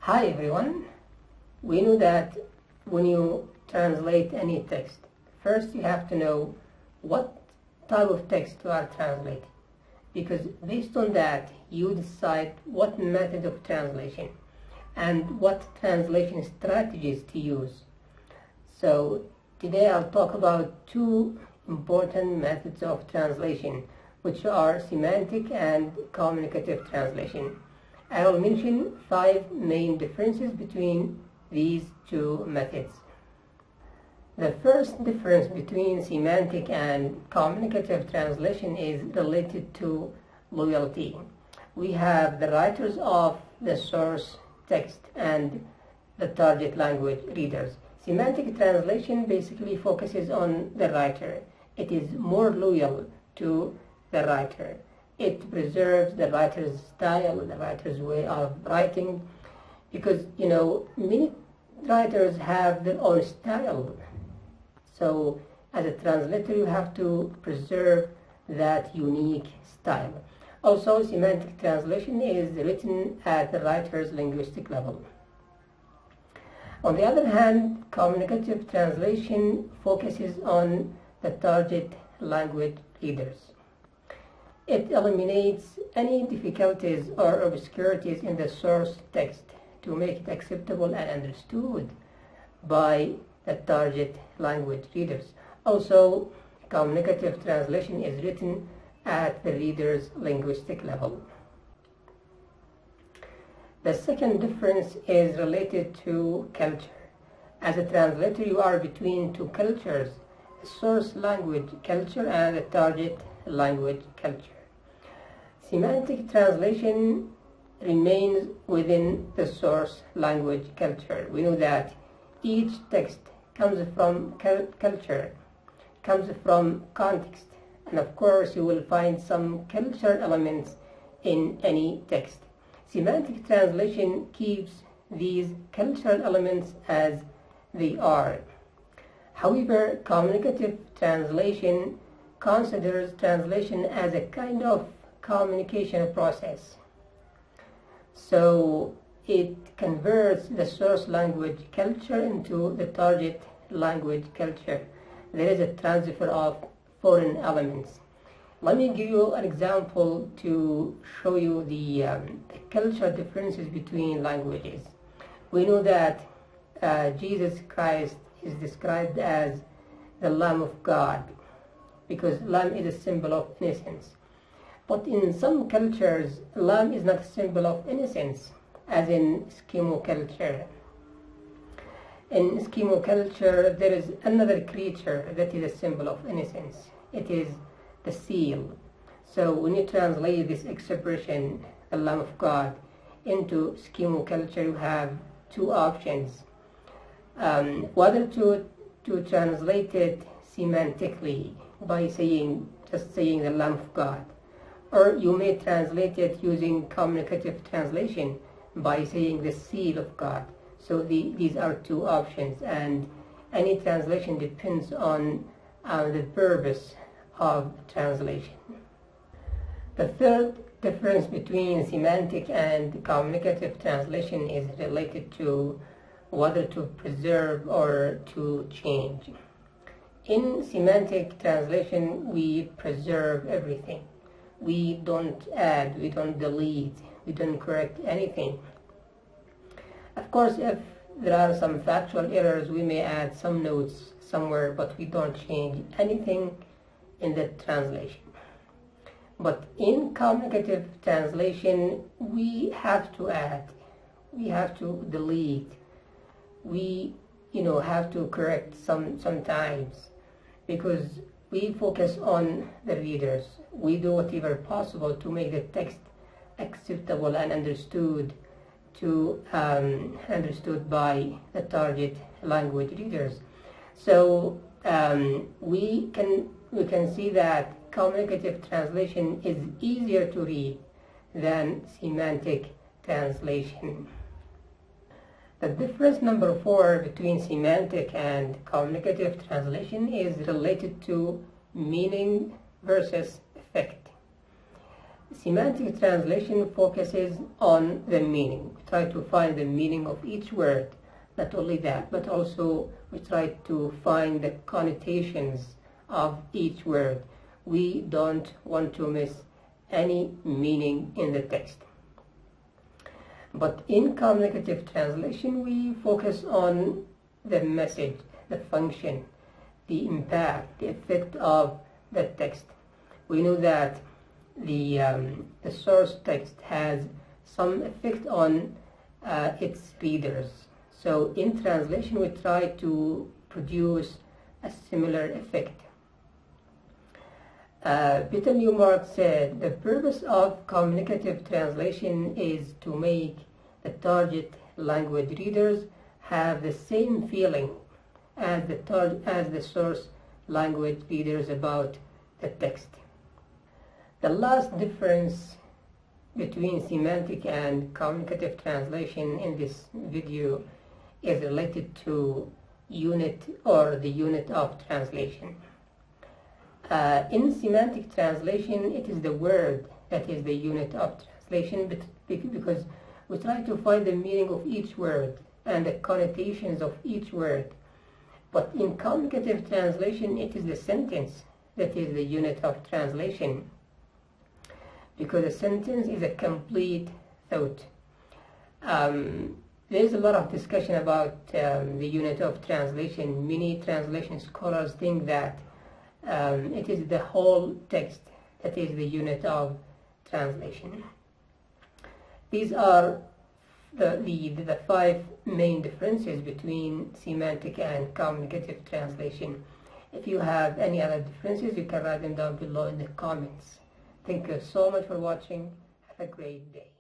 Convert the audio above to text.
Hi everyone. We know that when you translate any text, first you have to know what type of text you are translating, because based on that you decide what method of translation and what translation strategies to use. So today I'll talk about two important methods of translation, which are semantic and communicative translation. I will mention 5 main differences between these two methods. The first difference between semantic and communicative translation is related to loyalty. We have the writers of the source text and the target language readers. Semantic translation basically focuses on the writer. It is more loyal to the writer. It preserves the writer's style, the writer's way of writing, because many writers have their own style. So as a translator you have to preserve that unique style. Also, semantic translation is written at the writer's linguistic level. On the other hand, communicative translation focuses on the target language readers. It eliminates any difficulties or obscurities in the source text to make it acceptable and understood by the target language readers. Also, communicative translation is written at the reader's linguistic level. The second difference is related to culture. As a translator, you are between two cultures, a source language culture and a target language culture. Semantic translation remains within the source language culture. We know that each text comes from culture, comes from context, and of course you will find some cultural elements in any text. Semantic translation keeps these cultural elements as they are. However, communicative translation considers translation as a kind of communication process. So it converts the source language culture into the target language culture. There is a transfer of foreign elements. Let me give you an example to show you the cultural differences between languages. We know that Jesus Christ is described as the Lamb of God, because lamb is a symbol of innocence. But in some cultures, lamb is not a symbol of innocence, as in Eskimo culture. In Eskimo culture, there is another creature that is a symbol of innocence. It is the seal. So when you translate this expression, the Lamb of God, into Eskimo culture, you have two options. Whether to translate it semantically by just saying the Lamb of God, or you may translate it using communicative translation by saying the seal of God. So these are two options, and any translation depends on the purpose of translation. The third difference between semantic and communicative translation is related to whether to preserve or to change. In semantic translation, we preserve everything. We don't add, we don't delete, we don't correct anything. Of course, if there are some factual errors, we may add some notes somewhere, but we don't change anything in the translation. But in communicative translation, we have to add, we have to delete, we have to correct sometimes, because we focus on the readers. We do whatever possible to make the text acceptable and understood by the target language readers. So we can see that communicative translation is easier to read than semantic translation. The difference number 4 between semantic and communicative translation is related to meaning versus effect. Semantic translation focuses on the meaning. We try to find the meaning of each word. Not only that, but also we try to find the connotations of each word. We don't want to miss any meaning in the text. But in communicative translation, we focus on the message, the function, the impact, the effect of the text. We know that the source text has some effect on its readers. So in translation, we try to produce a similar effect. Peter Newmark said, the purpose of communicative translation is to make the target language readers have the same feeling as the source language readers about the text. The last difference between semantic and communicative translation in this video is related to unit or the unit of translation. In semantic translation, it is the word that is the unit of translation, because we try to find the meaning of each word and the connotations of each word. But in communicative translation, it is the sentence that is the unit of translation, because a sentence is a complete thought. There's a lot of discussion about the unit of translation. Many translation scholars think that it is the whole text that is the unit of translation. These are the 5 main differences between semantic and communicative translation. If you have any other differences, you can write them down below in the comments. Thank you so much for watching. Have a great day.